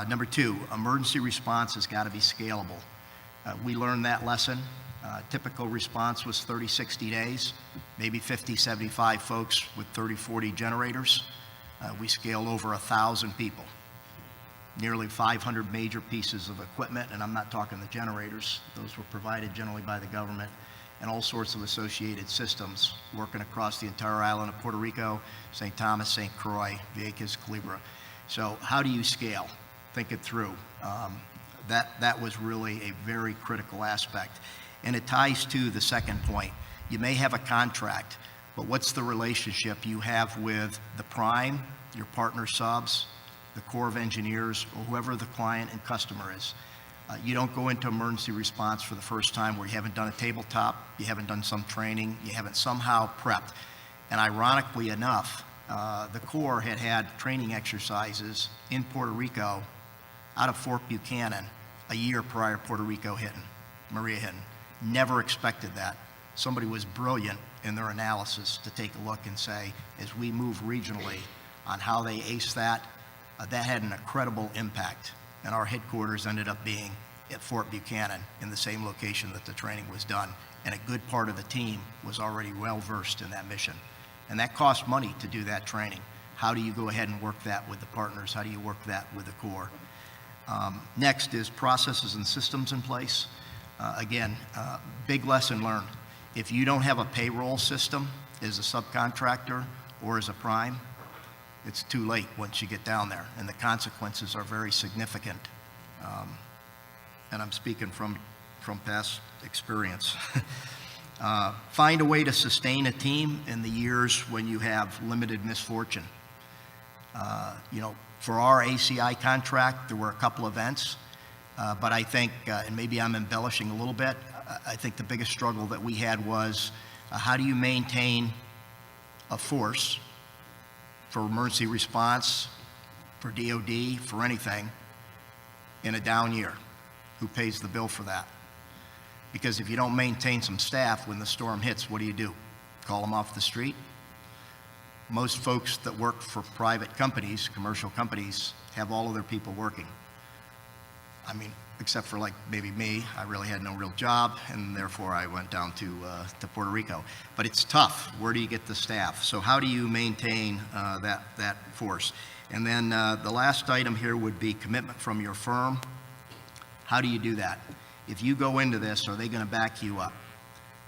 Number two, emergency response has got to be scalable. We learned that lesson. Typical response was 30, 60 days, maybe 50, 75 folks with 30, 40 generators. We scaled over 1,000 people, nearly 500 major pieces of equipment, and I'm not talking the generators. Those were provided generally by the government, and all sorts of associated systems working across the entire island of Puerto Rico, St. Thomas, St. Croix, Vieques, Culebra. So how do you scale? Think it through. That was really a very critical aspect. And it ties to the second point. You may have a contract, but what's the relationship you have with the prime, your partner subs, the Corps of Engineers, or whoever the client and customer is? You don't go into emergency response for the first time where you haven't done a tabletop, you haven't done some training, you haven't somehow prepped. And ironically enough, the Corps had training exercises in Puerto Rico out of Fort Buchanan a year prior to Puerto Rico hitting, Maria hitting. Never expected that. Somebody was brilliant in their analysis to take a look and say, as we move regionally on how they ace that, that had an incredible impact. And our headquarters ended up being at Fort Buchanan in the same location that the training was done. And a good part of the team was already well versed in that mission. And that cost money to do that training. How do you go ahead and work that with the partners? How do you work that with the Corps? Next is processes and systems in place. Again, big lesson learned. If you don't have a payroll system as a subcontractor or as a prime, it's too late once you get down there, and the consequences are very significant. And I'm speaking from past experience. Find a way to sustain a team in the years when you have limited misfortune. For our ACI contract, there were a couple events, but I think, and maybe I'm embellishing a little bit, I think the biggest struggle that we had was how do you maintain a force for emergency response, for DOD, for anything, in a down year? Who pays the bill for that? Because if you don't maintain some staff when the storm hits, what do? Call them off the street? Most folks that work for private companies, commercial companies, have all of their people working. I mean, except for like maybe me, I really had no real job, and therefore I went down to Puerto Rico. But it's tough. Where do you get the staff? So how do you maintain that force? And then the last item here would be commitment from your firm. How do you do that? If you go into this, are they going to back you up?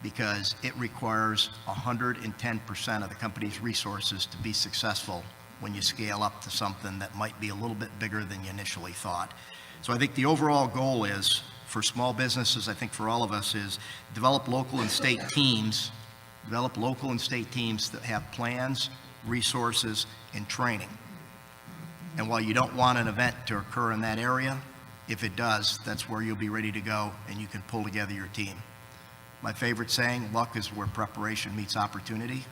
Because it requires 110% of the company's resources to be successful when you scale up to something that might be a little bit bigger than you initially thought. So I think the overall goal is, for small businesses, I think for all of us, is develop local and state teams that have plans, resources, and training. And while you don't want an event to occur in that area, if it does, that's where you'll be ready to go and you can pull together your team. My favorite saying, luck is where preparation meets opportunity.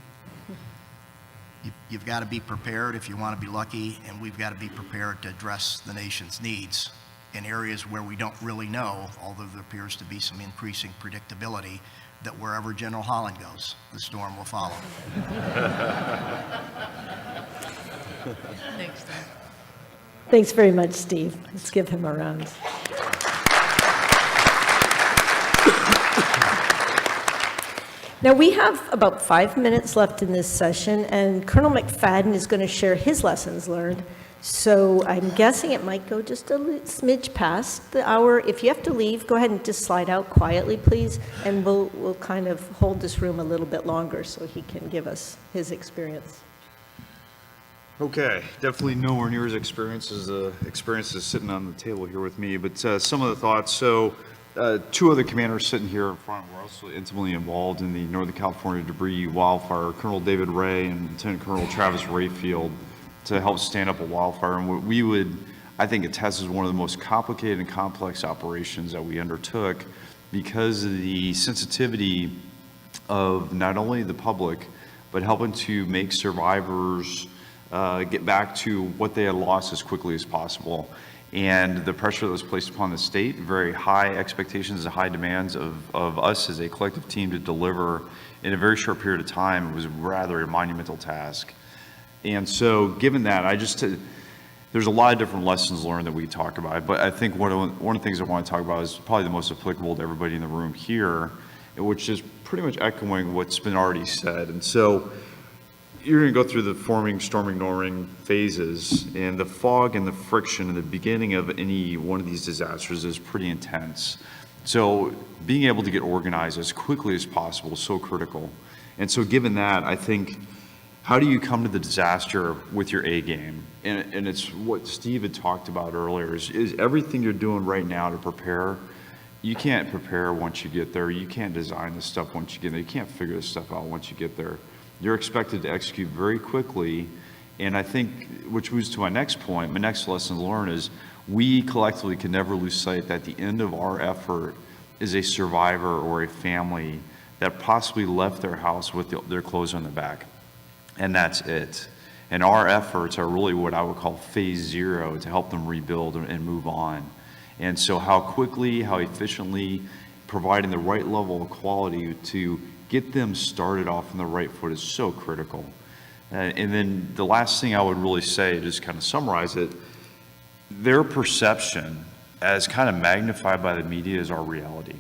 You've got to be prepared if you want to be lucky, and we've got to be prepared to address the nation's needs in areas where we don't really know, although there appears to be some increasing predictability that wherever General Holland goes, the storm will follow. Thanks, Steve. Thanks very much, Steve. Let's give him a round. Now, we have about 5 minutes left in this session, and Colonel McFadden is going to share his lessons learned. So I'm guessing it might go just a smidge past the hour. If you have to leave, go ahead and just slide out quietly, please, and we'll kind of hold this room a little bit longer so he can give us his experience. Okay, definitely nowhere near as experiences sitting on the table here with me, but some of the thoughts. So two other commanders sitting here in front were also intimately involved in the Northern California debris wildfire, Colonel David Ray and Lieutenant Colonel Travis Rayfield, to help stand up a wildfire. And what we would, I think, attest is one of the most complicated and complex operations that we undertook. because of the sensitivity of not only the public, but helping to make survivors get back to what they had lost as quickly as possible. And the pressure that was placed upon the state, very high expectations and high demands of us as a collective team to deliver in a very short period of time, was rather a monumental task. And so given that, there's a lot of different lessons learned that we talk about, but I think one of the things I want to talk about is probably the most applicable to everybody in the room here, which is pretty much echoing what's been already said. And so you're going to go through the forming, storming, norming phases, and the fog and the friction in the beginning of any one of these disasters is pretty intense. So being able to get organized as quickly as possible is so critical. And so given that, I think, how do you come to the disaster with your A game? And it's what Steve had talked about earlier, is everything you're doing right now to prepare. You can't prepare once you get there. You can't design this stuff once you get there. You can't figure this stuff out once you get there. You're expected to execute very quickly. And I think, which moves to my next point, my next lesson learned is we collectively can never lose sight that the end of our effort is a survivor or a family that possibly left their house with their clothes on their back. And that's it. And our efforts are really what I would call phase 0 to help them rebuild and move on. And so how quickly, how efficiently, providing the right level of quality to get them started off on the right foot is so critical. And then the last thing I would really say, just kind of summarize it, their perception as kind of magnified by the media is our reality.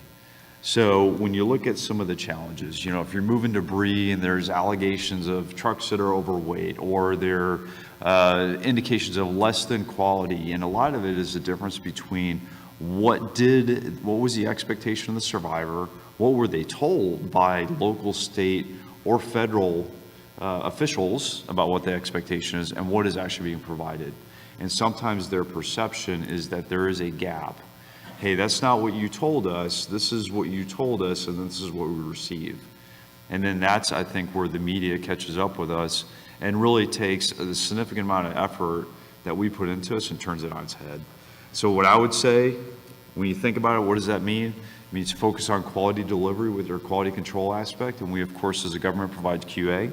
So when you look at some of the challenges, if you're moving debris and there's allegations of trucks that are overweight, or there are indications of less than quality, and a lot of it is the difference between what was the expectation of the survivor, what were they told by local, state, or federal officials about what the expectation is, and what is actually being provided. And sometimes their perception is that there is a gap. Hey, that's not what you told us, this is what you told us, and this is what we receive. And then that's, I think, where the media catches up with us and really takes a significant amount of effort that we put into us and turns it on its head. So what I would say, when you think about it, what does that mean? It means focus on quality delivery with your quality control aspect, and we, of course, as a government, provide QA.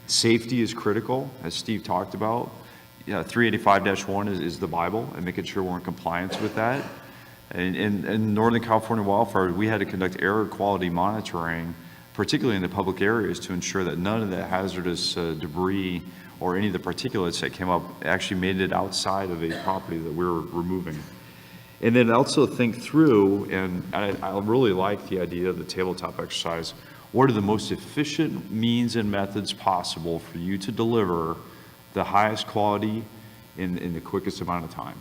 Safety is critical, as Steve talked about. 385-1 is the Bible, and making sure we're in compliance with that. In Northern California wildfire, we had to conduct air quality monitoring, particularly in the public areas, to ensure that none of the hazardous debris or any of the particulates that came up actually made it outside of a property that we were removing. And then also think through, and I really like the idea of the tabletop exercise, what are the most efficient means and methods possible for you to deliver the highest quality in the quickest amount of time?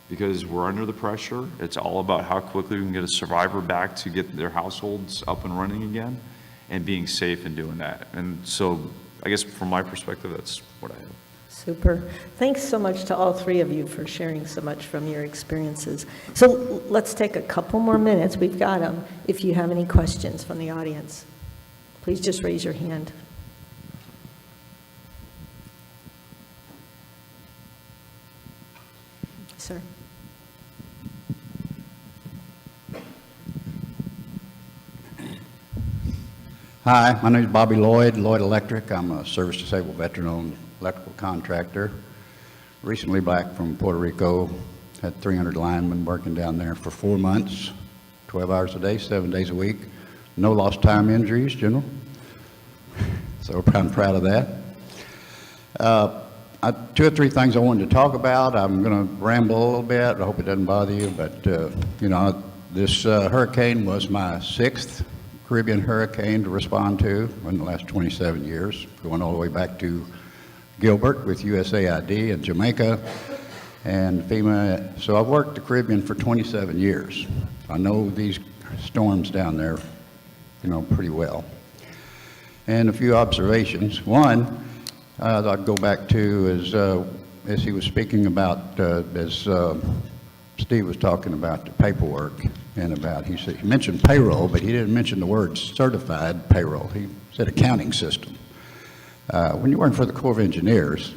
Because we're under the pressure. It's all about how quickly we can get a survivor back to get their households up and running again, and being safe in doing that. And so I guess from my perspective, that's what I have. Super. Thanks so much to all three of you for sharing so much from your experiences. So let's take a couple more minutes. We've got them. If you have any questions from the audience, please just raise your hand. Sir. Hi, my name is Bobby Lloyd, Lloyd Electric. I'm a service-disabled veteran-owned electrical contractor. Recently back from Puerto Rico, had 300 linemen working down there for 4 months, 12 hours a day, 7 days a week. No lost time injuries, General. So I'm proud of that. 2 or 3 things I wanted to talk about. I'm going to ramble a little bit. I hope it doesn't bother you, but this hurricane was my 6th Caribbean hurricane to respond to in the last 27 years, going all the way back to Gilbert with USAID and Jamaica and FEMA. So I've worked the Caribbean for 27 years. I know these storms down there, pretty well. And a few observations. One, I'd go back to as he was speaking about, as Steve was talking about the paperwork and about, he mentioned payroll, but he didn't mention the word certified payroll. He said accounting system. When you're working for the Corps of Engineers,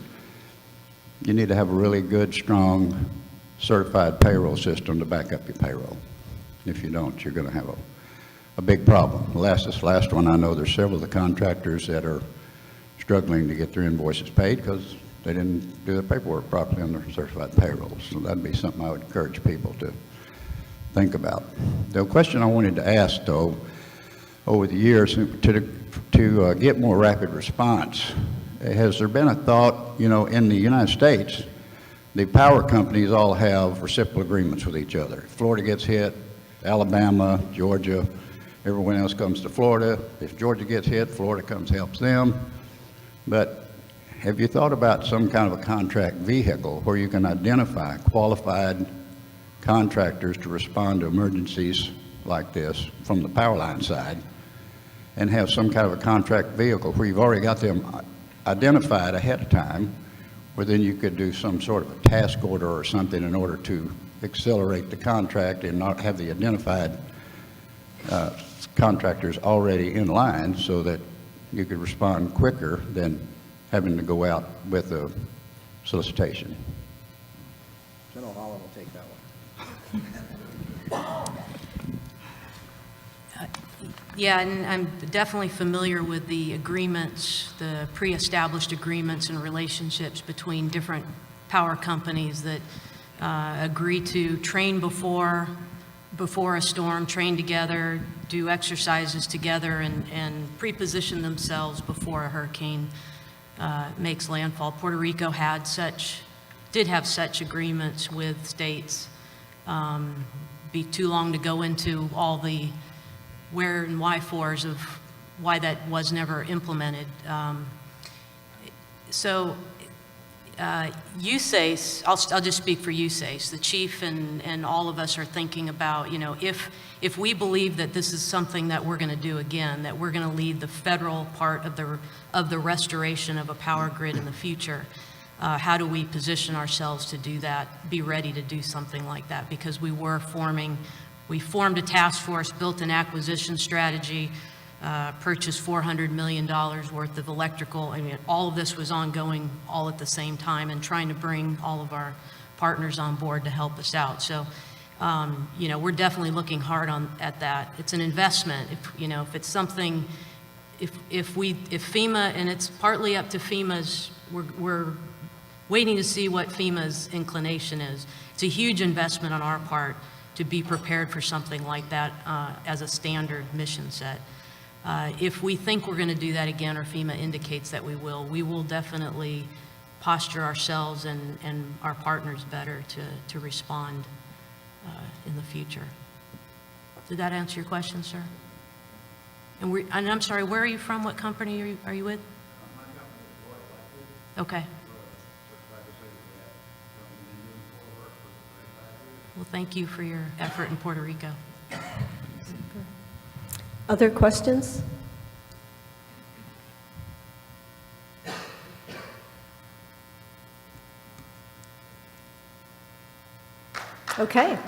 you need to have a really good, strong, certified payroll system to back up your payroll. If you don't, you're going to have a big problem. This last one, I know there's several of the contractors that are struggling to get their invoices paid because they didn't do the paperwork properly on their certified payrolls. So that'd be something I would encourage people to think about. The question I wanted to ask, though, over the years, to get more rapid response, has there been a thought, in the United States, the power companies all have reciprocal agreements with each other. If Florida gets hit, Alabama, Georgia, everyone else comes to Florida. If Georgia gets hit, Florida comes and helps them. But have you thought about some kind of a contract vehicle where you can identify qualified contractors to respond to emergencies like this from the power line side, and have some kind of a contract vehicle where you've already got them identified ahead of time, where then you could do some sort of a task order or something in order to accelerate the contract and not have the identified contractors already in line so that you could respond quicker than having to go out with a solicitation? General Holland will take that one. Yeah, and I'm definitely familiar with the agreements, the pre-established agreements and relationships between different power companies that agree to train before a storm, train together, do exercises together, and pre-position themselves before a hurricane makes landfall. Puerto Rico did have such agreements with states. Be too long to go into all the where and why fors of why that was never implemented. USACE, I'll just speak for USACE. The chief and all of us are thinking about, if we believe that this is something that we're going to do again, that we're going to lead the federal part of the restoration of a power grid in the future, how do we position ourselves to do that, be ready to do something like that? Because we formed a task force, built an acquisition strategy, purchased $400 million worth of electrical. All of this was ongoing all at the same time, and trying to bring all of our partners on board to help us out. So, we're definitely looking hard at that. It's an investment. If it's something, if FEMA, and it's partly up to FEMA's, we're waiting to see what FEMA's inclination is. It's a huge investment on our part to be prepared for something like that as a standard mission set. If we think we're going to do that again, or FEMA indicates that we will definitely posture ourselves and our partners better to respond in the future. Did that answer your question, sir? And I'm sorry, where are you from? What company are you with? Okay. Well, thank you for your effort in Puerto Rico. Other questions? Okay.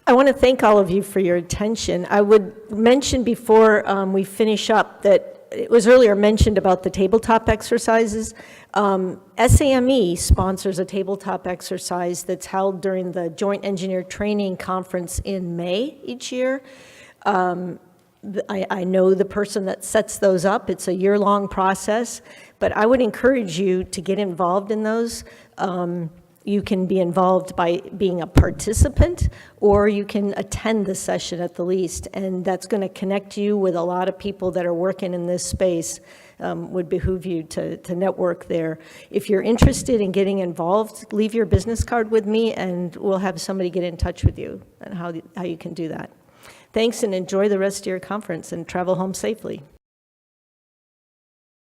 I want to thank all of you for your attention. I would mention before we finish up that it was earlier mentioned about the tabletop exercises. SAME sponsors a tabletop exercise that's held during the Joint Engineer Training Conference in May each year. I know the person that sets those up. It's a year-long process, but I would encourage you to get involved in those. You can be involved by being a participant, or you can attend the session at the least, and that's going to connect you with a lot of people that are working in this space. Would behoove you to network there. If you're interested in getting involved, leave your business card with me, and we'll have somebody get in touch with you on how you can do that. Thanks, and enjoy the rest of your conference, and travel home safely.